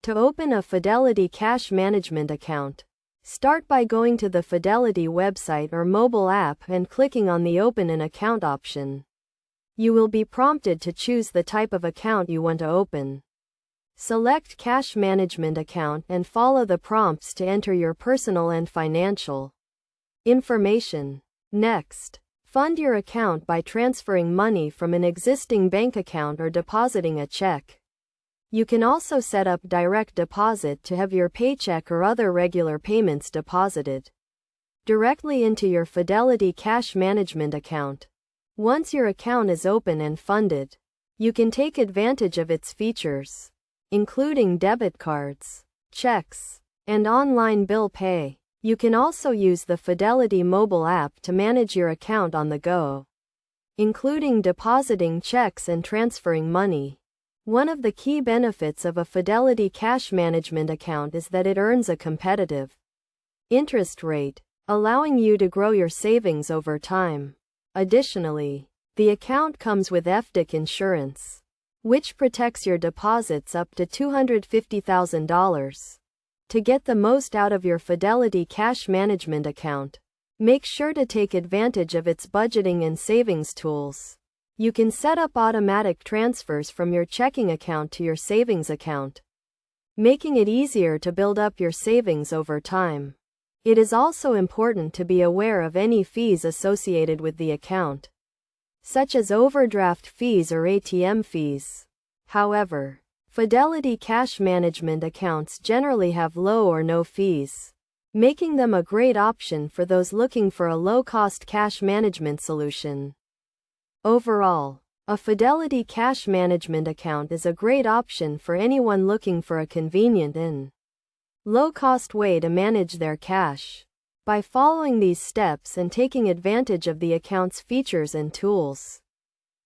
To open a Fidelity cash management account, start by going to the Fidelity website or mobile app and clicking on the Open an Account option. You will be prompted to choose the type of account you want to open. Select Cash Management Account and follow the prompts to enter your personal and financial information. Next, fund your account by transferring money from an existing bank account or depositing a check. You can also set up direct deposit to have your paycheck or other regular payments deposited directly into your Fidelity cash management account. Once your account is open and funded, you can take advantage of its features, including debit cards, checks, and online bill pay. You can also use the Fidelity mobile app to manage your account on the go, including depositing checks and transferring money. One of the key benefits of a Fidelity cash management account is that it earns a competitive interest rate, allowing you to grow your savings over time. Additionally, the account comes with FDIC insurance, which protects your deposits up to $250,000. To get the most out of your Fidelity cash management account, make sure to take advantage of its budgeting and savings tools. You can set up automatic transfers from your checking account to your savings account, making it easier to build up your savings over time. It is also important to be aware of any fees associated with the account, such as overdraft fees or ATM fees. However, Fidelity cash management accounts generally have low or no fees, making them a great option for those looking for a low-cost cash management solution. Overall, a Fidelity cash management account is a great option for anyone looking for a convenient and low-cost way to manage their cash. By following these steps and taking advantage of the account's features and tools,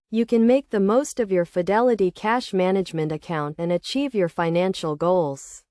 you can make the most of your Fidelity cash management account and achieve your financial goals.